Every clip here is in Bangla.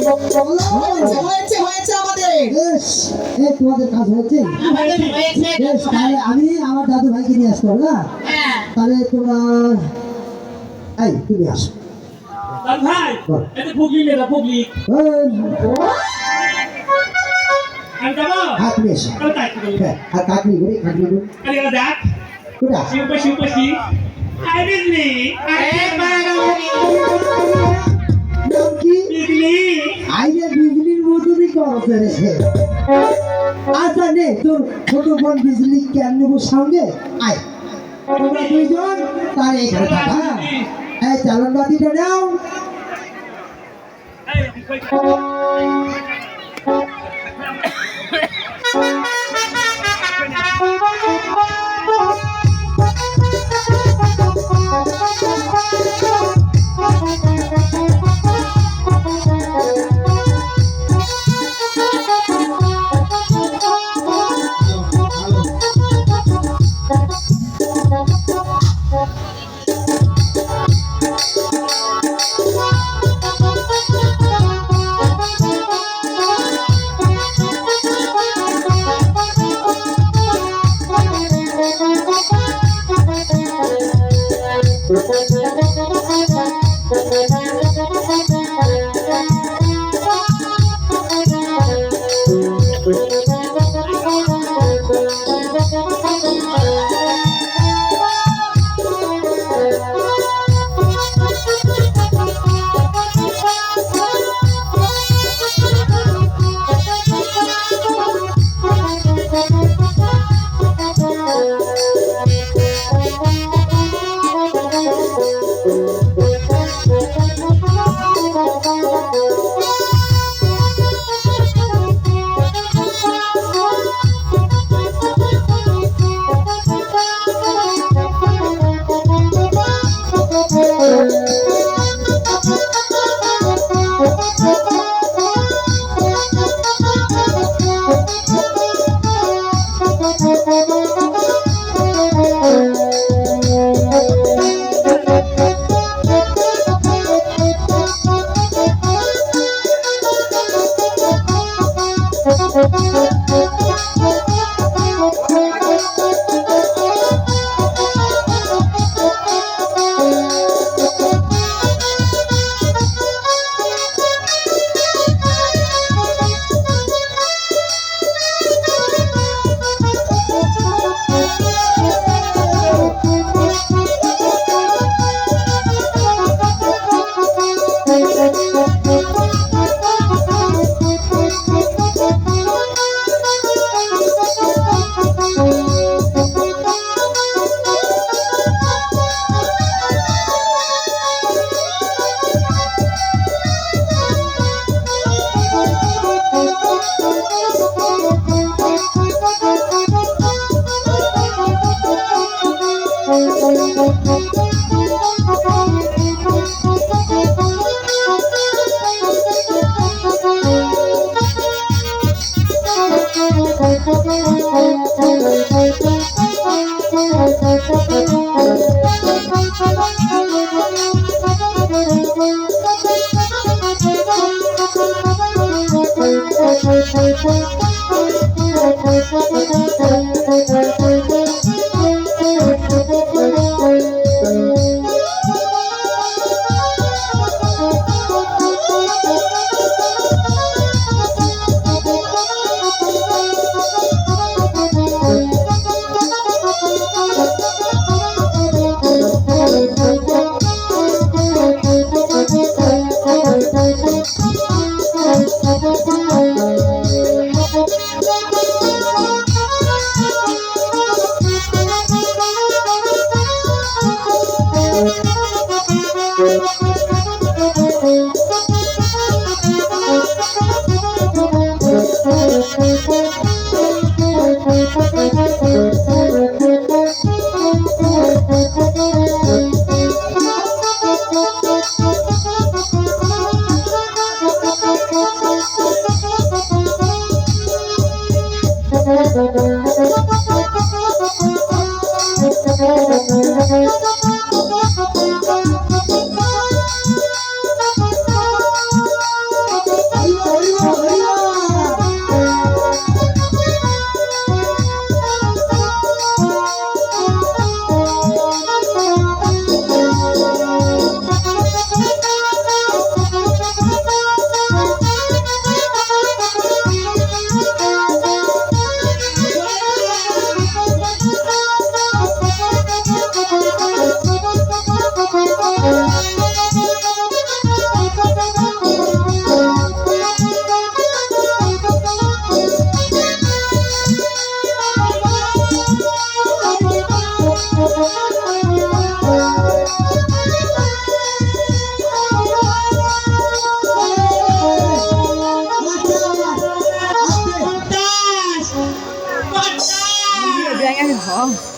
হয়েছে হয়েছে আমাদের। বেশ, এই তোমাদের কাজ হয়েছে। আমাদের হয়েছে। বেশ, তাহলে আমি আমার দাদু ভাইকে নিয়ে আসতে হবে না? হ্যাঁ। তাহলে তোমরা এই তুমি আসো। দাদু ভাই এই যে ফুগলি মেয়েরা ফুগলি আমি যাবো হ্যাঁ তুমি এসো। তাহলে তাই করি হ্যাঁ, আর কাকনি করি আরে এরা দেখ কোথা শিবপশি আই বিজলি নাম কি? বিজলি আইডিয়া বিজলির মতনই করছে রে। আচ্ছা নে তোর ছোট বোন বিজলি কেন নেবো সঙ্গে আয় তোমরা দুইজন তার এখানে থাকা। এই চালন বাতিটা নাও।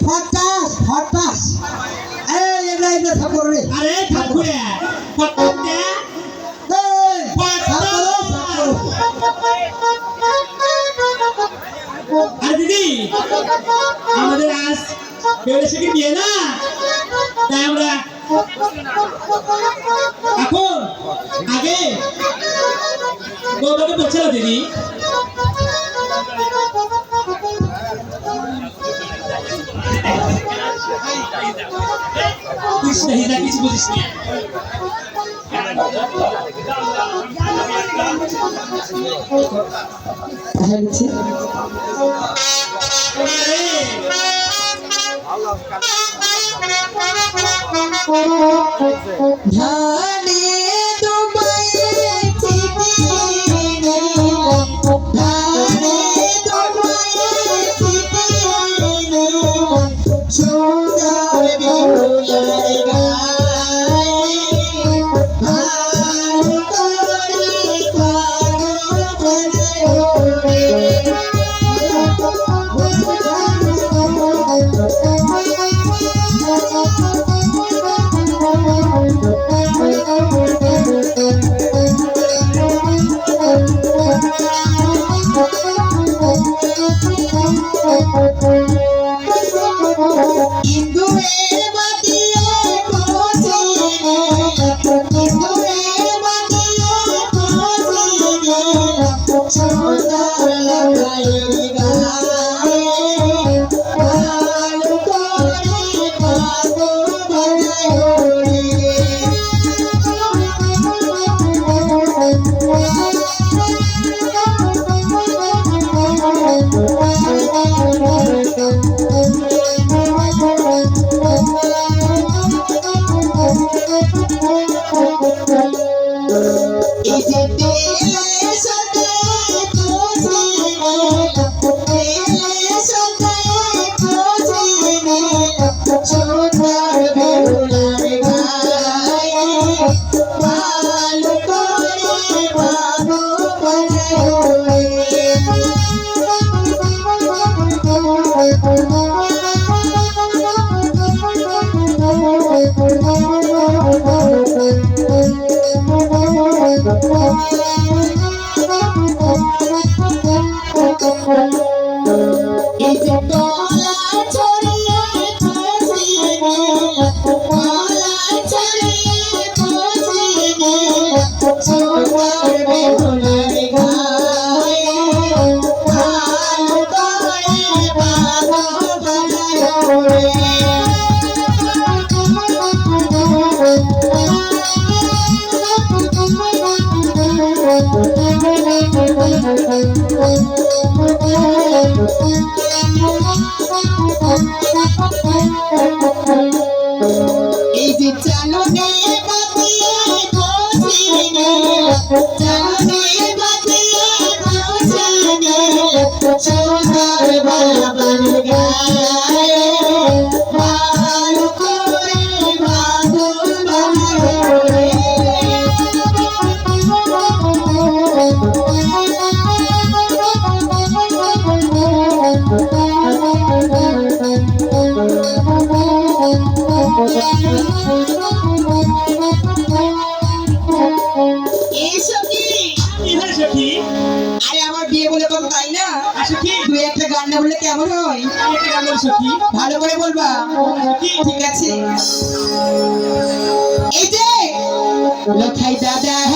ফটাস ফটাস এই এগুলা থাকো রে আরে ঠাকুরে ফটকে এই থাকো আর দিদি আমাদের আজ বেড়ে কি বিয়ে না তাই আমরা এখন আগে বউটাকে বলছে না দিদি कुछ नहीं था किसी बुझिस नहीं হচ্ছে ধানে দুবাই চিনি ধানে দুবাই চিনি সুন্দর বিহুলার গায়ে ভালো করে ইন্দুরে বাদিয়ে কোচিনে ইন্দুরে বাদিয়ে কোচিনে সুন্দর লাগাই গায়ে ভালো করে পাগো বানায় আরে আমার বিয়ে বলে কম তাই না তুই একটা গান না বললে কেমন হয় ভালো করে বলবা ঠিক আছে এই যে লখাই দাদা